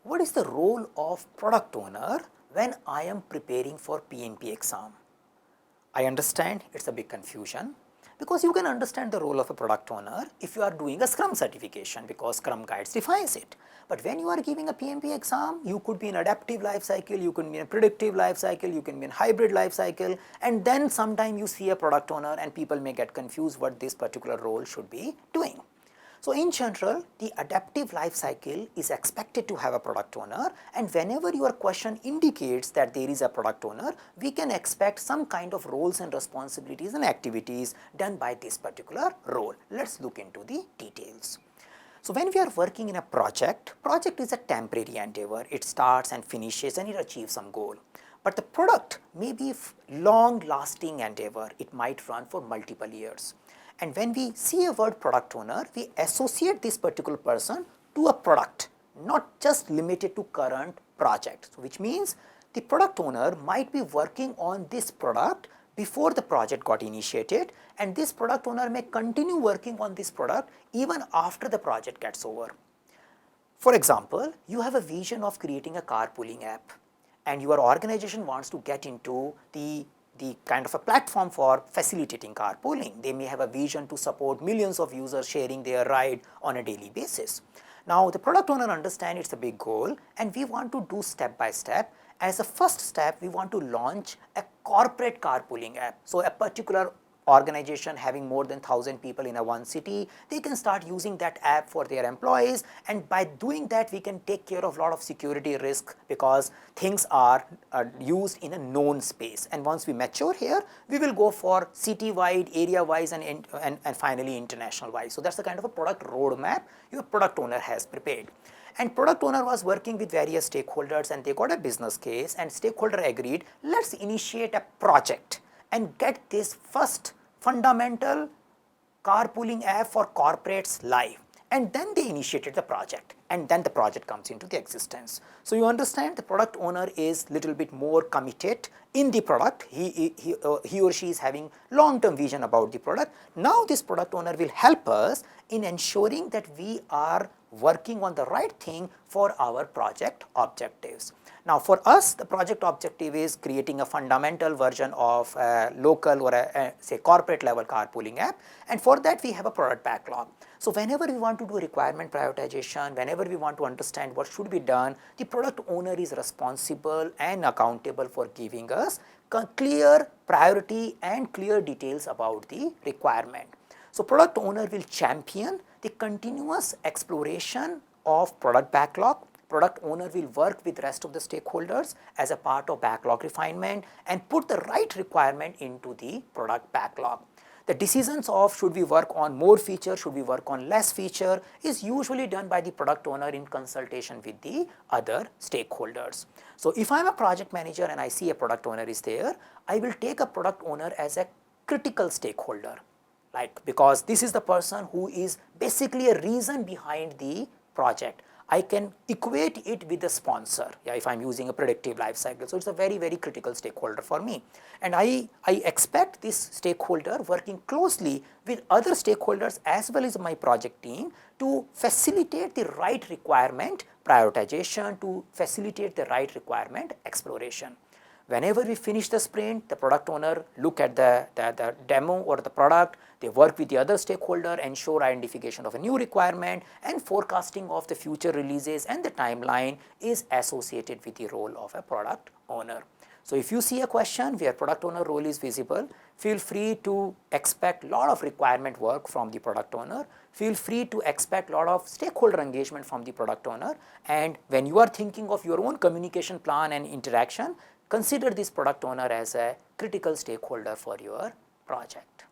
what is the role of product owner when I am preparing for PMP exam? I understand it's a big confusion, because you can understand the role of a product owner if you are doing a Scrum certification, because Scrum guides defines it. But when you are giving a PMP exam, you could be in adaptive life cycle, you can be in a predictive life cycle, you can be in hybrid life cycle, and then sometime you see a product owner and people may get confused what this particular role should be doing. So in general, the adaptive life cycle is expected to have a product owner, and whenever your question indicates that there is a product owner, we can expect some kind of roles and responsibilities and activities done by this particular role. Let's look into the details. So when we are working in a project is a temporary endeavor. It starts and finishes and it achieves some goal. But the product may be long lasting endeavor. It might run for multiple years. And when we see a word product owner, we associate this particular person to a product, not just limited to current project. So which means the product owner might be working on this product before the project got initiated, and this product owner may continue working on this product even after the project gets over. For example, you have a vision of creating a carpooling app, and your organization wants to get into the kind of a platform for facilitating carpooling. They may have a vision to support millions of users sharing their ride on a daily basis. Now, the product owner understands it's a big goal, and we want to do step by step. As a first step, we want to launch a corporate carpooling app. So a particular organization having more than 1,000 people in a one city, they can start using that app for their employees, and by doing that we can take care of a lot of security risk, because things are used in a known space. And once we mature here, we will go for city wide, area wise, and finally international wise. So that's the kind of a product roadmap your product owner has prepared. And product owner was working with various stakeholders, and they got a business case, and stakeholder agreed, let's initiate a project and get this first fundamental carpooling app for corporates live. And then they initiated the project, and then the project comes into the existence. So you understand the product owner is little bit more committed in the product. He or she is having long-term vision about the product. Now this product owner will help us in ensuring that we are working on the right thing for our project objectives. Now for us, the project objective is creating a fundamental version of a local or a say corporate level carpooling app, and for that we have a product backlog. So whenever we want to do requirement prioritization, whenever we want to understand what should be done, the product owner is responsible and accountable for giving us clear priority and clear details about the requirement. So product owner will champion the continuous exploration of product backlog. Product owner will work with rest of the stakeholders as a part of backlog refinement and put the right requirement into the product backlog. The decisions of should we work on more feature, should we work on less feature is usually done by the product owner in consultation with the other stakeholders. So if I am a project manager and I see a product owner is there, I will take a product owner as a critical stakeholder, because this is the person who is basically a reason behind the project. I can equate it with the sponsor, if I am using a predictive life cycle. So it's a very, very critical stakeholder for me. And I expect this stakeholder working closely with other stakeholders as well as my project team to facilitate the right requirement prioritization, to facilitate the right requirement exploration. Whenever we finish the sprint, the product owner look at the demo or the product, they work with the other stakeholder, ensure identification of a new requirement, and forecasting of the future releases, and the timeline is associated with the role of a product owner. So if you see a question where product owner role is visible, feel free to expect a lot of requirement work from the product owner. Feel free to expect a lot of stakeholder engagement from the product owner. And when you are thinking of your own communication plan and interaction, consider this product owner as a critical stakeholder for your project.